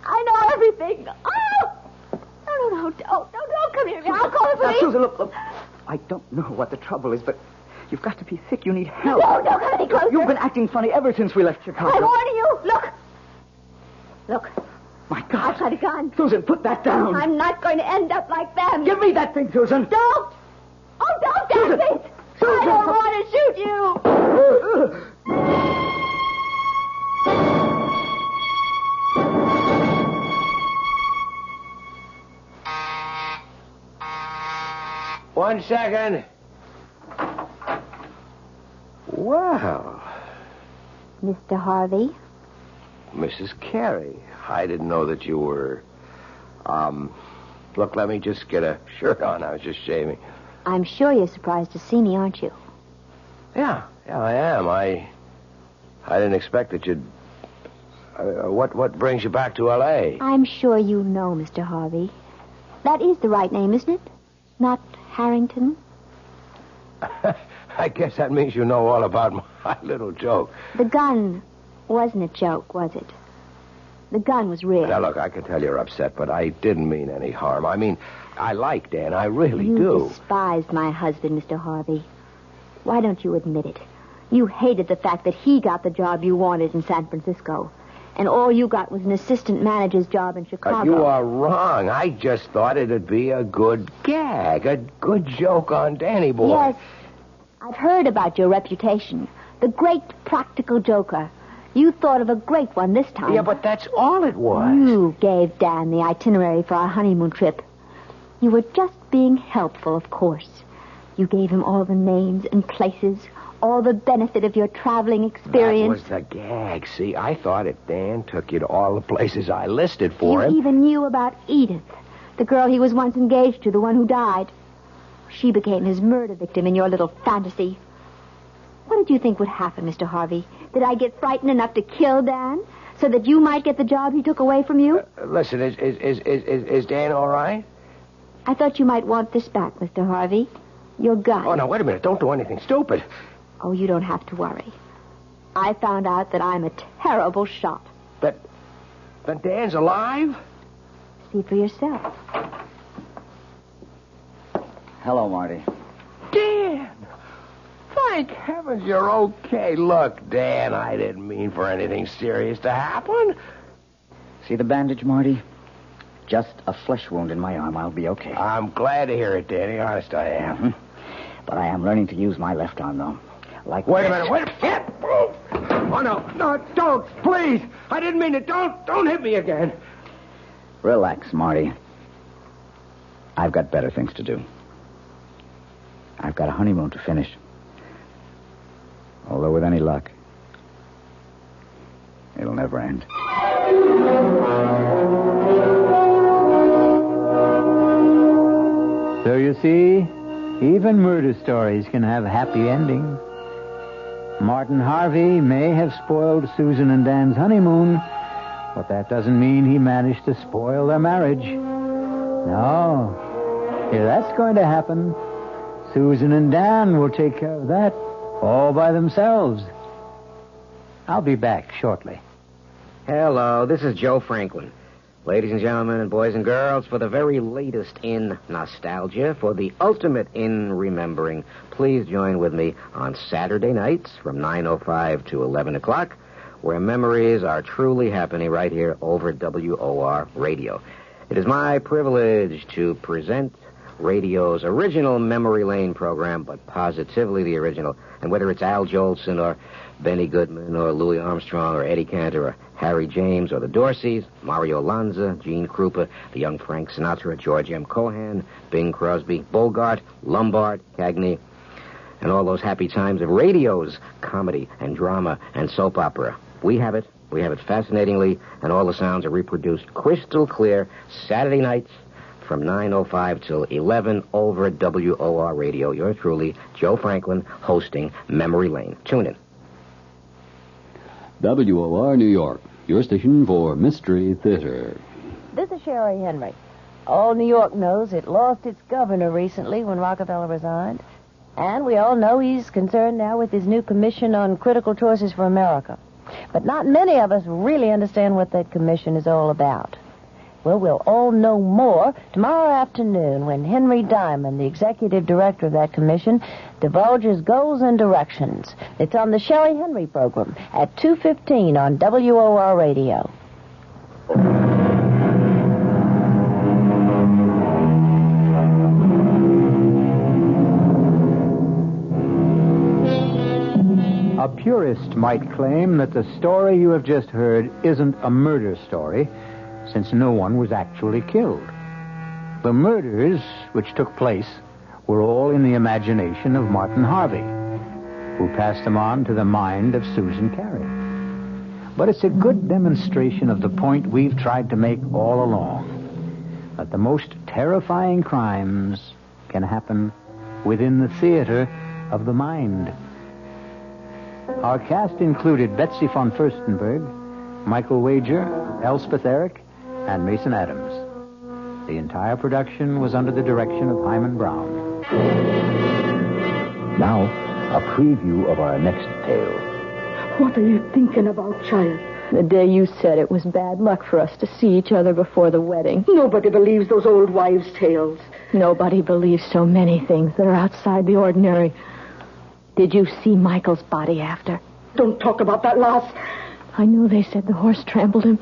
Speaker 3: I know everything. Oh! No, don't come here. I'll call the police.
Speaker 12: Now, Susan, look. I don't know what the trouble is, but you've got to be sick. You need help.
Speaker 3: No, don't come any closer.
Speaker 12: You've been acting funny ever since we left Chicago.
Speaker 3: I'm warning you. Look.
Speaker 12: My God.
Speaker 3: I've got a gun.
Speaker 12: Susan, put that down.
Speaker 3: I'm not going to end up like them.
Speaker 12: Give me that thing, Susan.
Speaker 3: Don't. Oh, don't,
Speaker 12: Susan.
Speaker 3: please.
Speaker 12: Susan.
Speaker 3: I don't want to shoot you.
Speaker 13: One second. Wow.
Speaker 3: Mr. Harvey?
Speaker 13: Mrs. Carey, I didn't know that you were... Look, let me just get a shirt on. I was just shaving.
Speaker 3: I'm sure you're surprised to see me, aren't you?
Speaker 13: Yeah, I am. I didn't expect that you'd... what brings you back to L.A.?
Speaker 3: I'm sure you know, Mr. Harvey. That is the right name, isn't it? Not Harrington?
Speaker 13: I guess that means you know all about my little joke.
Speaker 3: The gun wasn't a joke, was it? The gun was real.
Speaker 13: Now, look, I can tell you're upset, but I didn't mean any harm. I mean, I like Dan. I really do.
Speaker 3: You despised my husband, Mr. Harvey. Why don't you admit it? You hated the fact that he got the job you wanted in San Francisco. And all you got was an assistant manager's job in Chicago.
Speaker 13: You are wrong. I just thought it'd be a good gag, a good joke on Danny boy.
Speaker 3: Yes. I've heard about your reputation. The great practical joker. You thought of a great one this time.
Speaker 13: Yeah, but that's all it was.
Speaker 3: You gave Dan the itinerary for our honeymoon trip. You were just being helpful, of course. You gave him all the names and places, all the benefit of your traveling experience.
Speaker 13: That was the gag. See, I thought if Dan took you to all the places I listed for him...
Speaker 3: You even knew about Edith, the girl he was once engaged to, the one who died. She became his murder victim in your little fantasy. What did you think would happen, Mr. Harvey? Did I get frightened enough to kill Dan so that you might get the job he took away from you?
Speaker 13: Listen, is Dan all right?
Speaker 3: I thought you might want this back, Mr. Harvey. Your gun.
Speaker 13: Oh, now, wait a minute. Don't do anything stupid.
Speaker 3: Oh, you don't have to worry. I found out that I'm a terrible shot.
Speaker 13: That Dan's alive?
Speaker 3: See for yourself.
Speaker 12: Hello, Marty.
Speaker 13: Dan! Thank heavens you're okay. Look, Dan, I didn't mean for anything serious to happen.
Speaker 12: See the bandage, Marty? Just a flesh wound in my arm. I'll be okay.
Speaker 13: I'm glad to hear it, Danny. Honest, I am.
Speaker 12: Mm-hmm. But I am learning to use my left arm, though.
Speaker 13: Wait a minute. Oh, no, don't, please. I didn't mean it. Don't hit me again.
Speaker 12: Relax, Marty. I've got better things to do. I've got a honeymoon to finish. Although with any luck, it'll never end.
Speaker 2: So you see, even murder stories can have a happy ending. Martin Harvey may have spoiled Susan and Dan's honeymoon, but that doesn't mean he managed to spoil their marriage. No. If that's going to happen, Susan and Dan will take care of that all by themselves. I'll be back shortly.
Speaker 14: Hello, this is Joe Franklin. Ladies and gentlemen and boys and girls, for the very latest in nostalgia, for the ultimate in remembering, please join with me on Saturday nights from 9:05 to 11 o'clock, where memories are truly happening right here over WOR Radio. It is my privilege to present radio's original Memory Lane program, but positively the original. And whether it's Al Jolson or Benny Goodman or Louis Armstrong or Eddie Cantor or Harry James or the Dorseys, Mario Lanza, Gene Krupa, the young Frank Sinatra, George M. Cohan, Bing Crosby, Bogart, Lombard, Cagney, and all those happy times of radio's comedy and drama and soap opera. We have it fascinatingly, and all the sounds are reproduced crystal clear Saturday nights from 9:05 till 11 over WOR Radio. Yours truly, Joe Franklin, hosting Memory Lane. Tune in.
Speaker 6: WOR New York, your station for Mystery Theater.
Speaker 4: This is Sherry Henry. All New York knows it lost its governor recently when Rockefeller resigned. And we all know he's concerned now with his new commission on critical choices for America. But not many of us really understand what that commission is all about. Well, we'll all know more tomorrow afternoon when Henry Diamond, the executive director of that commission, divulges goals and directions. It's on the Sherry Henry program at 2:15 on WOR Radio.
Speaker 2: A purist might claim that the story you have just heard isn't a murder story, since no one was actually killed. The murders which took place were all in the imagination of Martin Harvey, who passed them on to the mind of Susan Carey. But it's a good demonstration of the point we've tried to make all along, that the most terrifying crimes can happen within the theater of the mind. Our cast included Betsy von Furstenberg, Michael Wager, Elspeth Eric, and Mason Adams. The entire production was under the direction of Hyman Brown.
Speaker 15: Now, a preview of our next tale.
Speaker 16: What are you thinking about, child?
Speaker 17: The day you said it was bad luck for us to see each other before the wedding.
Speaker 16: Nobody believes those old wives' tales.
Speaker 17: Nobody believes so many things that are outside the ordinary. Did you see Michael's body after?
Speaker 16: Don't talk about that, lass.
Speaker 17: I know they said the horse trampled him.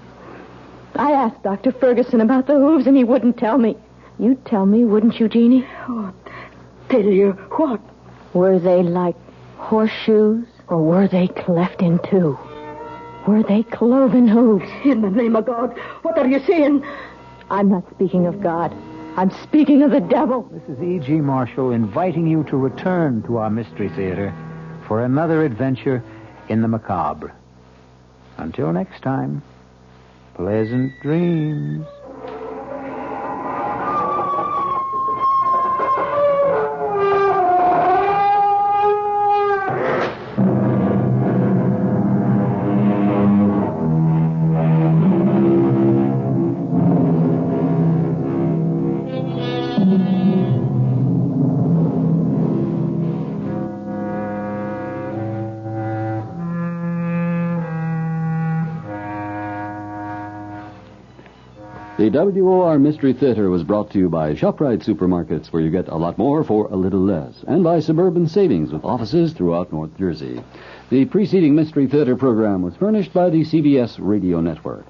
Speaker 17: I asked Dr. Ferguson about the hooves, and he wouldn't tell me. You'd tell me, wouldn't you, Jeannie?
Speaker 16: Oh, tell you what?
Speaker 17: Were they like horseshoes, or were they cleft in two? Were they cloven hooves?
Speaker 16: In the name of God, what are you saying?
Speaker 17: I'm not speaking of God. I'm speaking of the devil.
Speaker 2: This is E.G. Marshall inviting you to return to our Mystery Theater for another adventure in the macabre. Until next time, pleasant dreams.
Speaker 6: The WOR Mystery Theater was brought to you by ShopRite Supermarkets, where you get a lot more for a little less, and by Suburban Savings, with offices throughout North Jersey. The preceding Mystery Theater program was furnished by the CBS Radio Network.